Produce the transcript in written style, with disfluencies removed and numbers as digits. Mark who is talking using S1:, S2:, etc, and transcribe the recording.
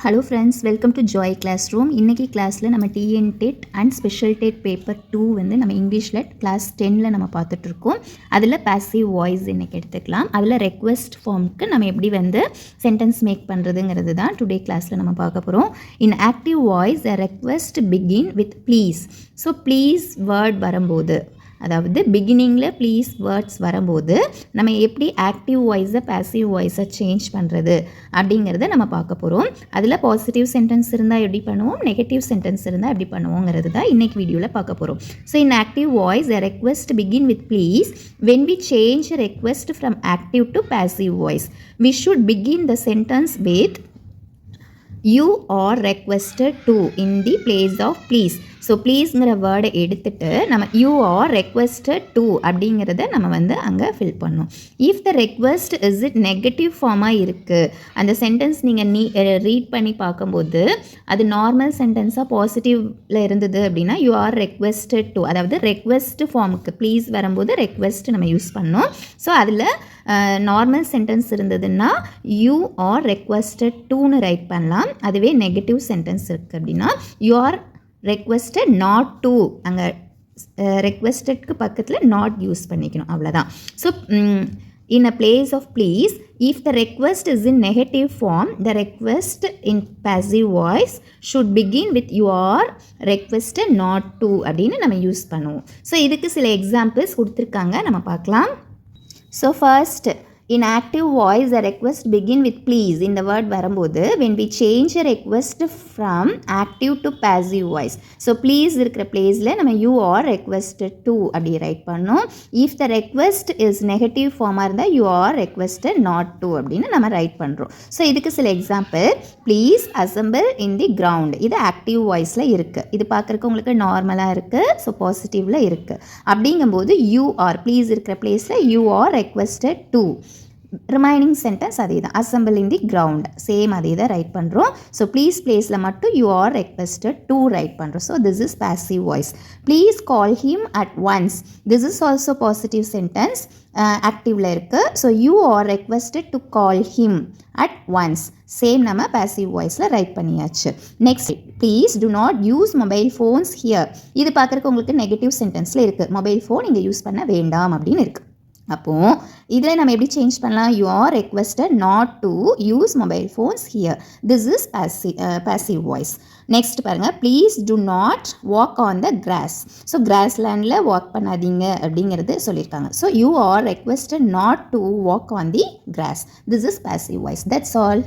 S1: Hello friends, welcome to joy class room. இன்றைக்கி கிளாஸில் நம்ம TN TET and special TET paper 2 வந்து நம்ம இங்கிலீஷில் கிளாஸ் 10ல் நம்ம பார்த்துட்ருக்கோம். அதில் பாசிவ் வாய்ஸ் இன்றைக்கி எடுத்துக்கலாம். அதில் ரெக்வெஸ்ட் ஃபார்முக்கு நம்ம எப்படி வந்து சென்டென்ஸ் மேக் பண்ணுறதுங்கிறது தான் டுடே கிளாஸில் நம்ம பார்க்க போகிறோம். இன் active voice a request begin with please. So please word வரும்போது, அதாவது பிகினிங்கில் ப்ளீஸ் வேர்ட்ஸ் வரும்போது நம்ம எப்படி ஆக்டிவ் வாய்ஸை பாசிவ் வாய்ஸை சேஞ்ச் பண்ணுறது அப்படிங்கிறத நம்ம பார்க்க போகிறோம். அதில் பாசிட்டிவ் சென்டென்ஸ் இருந்தால் எப்படி பண்ணுவோம், நெகட்டிவ் சென்டென்ஸ் இருந்தால் எப்படி பண்ணுவோங்கிறது தான் இன்றைக்கி வீடியோவில் பார்க்க போகிறோம். So in active voice a request begin with please. When we change a request from active to passive voice, we should begin the sentence with you are requested to in the place of please. So ப்ளீஸ்ங்கிற வேர்டை எடுத்துகிட்டு நம்ம you are requested to அப்படிங்கிறத நம்ம வந்து அங்கே fill பண்ணணும். If the request is it negative ஃபார்மாக இருக்குது, அந்த சென்டென்ஸ் நீங்கள் ரீட் பண்ணி பார்க்கும்போது அது நார்மல் சென்டென்ஸாக பாசிட்டிவில் இருந்தது அப்படின்னா யூ ஆர் ரெக்வெஸ்டட் டு, அதாவது ரெக்வெஸ்ட் ஃபார்முக்கு ப்ளீஸ் வரும்போது ரெக்வெஸ்ட் நம்ம யூஸ் பண்ணோம். ஸோ அதில் நார்மல் சென்டென்ஸ் இருந்ததுன்னா யூ ஆர் ரெக்வெஸ்டட் டூன்னு ரைட் பண்ணலாம். அதுவே நெகட்டிவ் சென்டென்ஸ் இருக்குது அப்படின்னா you are requested not to, அங்கே ரெக்வெஸ்டட்க்கு பக்கத்தில் நாட் யூஸ் பண்ணிக்கணும், அவ்வளோதான். So in a place of please, if the request is in negative form, the request in passive voice should begin with you are requested not to அப்படின்னு நம்ம use பண்ணுவோம். So இதுக்கு சில examples கொடுத்துருக்காங்க, நம்ம பார்க்கலாம். So first, in active voice a request begin with please இந்த word வரும்போது when we change a request from active to passive voice, so please இருக்கிற பிளேஸில் நம்ம you are requested to அப்படி ரைட் பண்ணோம். if the request is negative ஃபார்மாக இருந்தால் you are requested not to அப்படின்னு நம்ம ரைட் பண்ணுறோம். ஸோ இதுக்கு சில example, please assemble in the ground, இது ஆக்டிவ் வாய்ஸில் இருக்குது. இது பார்க்குறக்கு உங்களுக்கு நார்மலாக இருக்குது, ஸோ பாசிட்டிவில் இருக்குது. அப்படிங்கும்போது you are, please இருக்கிற பிளேஸில் you are requested to. Remaining sentence அதே தான், assemble in the ground, same அதே தான் ரைட் பண்ணுறோம். ஸோ ப்ளீஸ் பிளேஸில் மட்டும் you are requested to write பண்ணுறோம். So this is passive voice. Please call him at once, this is also positive sentence, ஆக்டிவில் இருக்குது. So you are requested to call him at once, same நம்ம passive வாய்ஸில் write பண்ணியாச்சு. Next, please do not use mobile phones here, இது பார்க்குறக்கு உங்களுக்கு negative சென்டென்ஸில் இருக்குது, mobile phone இங்கே யூஸ் பண்ண வேண்டாம் அப்படின்னு இருக்குது. அப்போது இதில் நம்ம எப்படி சேஞ்ச் பண்ணலாம், you are requested not to use mobile phones here, this is passive voice. Next பாருங்கள், please do not walk on the grass. So grass லேண்டில் வாக் பண்ணாதீங்க அப்படிங்கிறது சொல்லியிருக்காங்க. So you are requested not to walk on the grass, this is passive voice. That's all.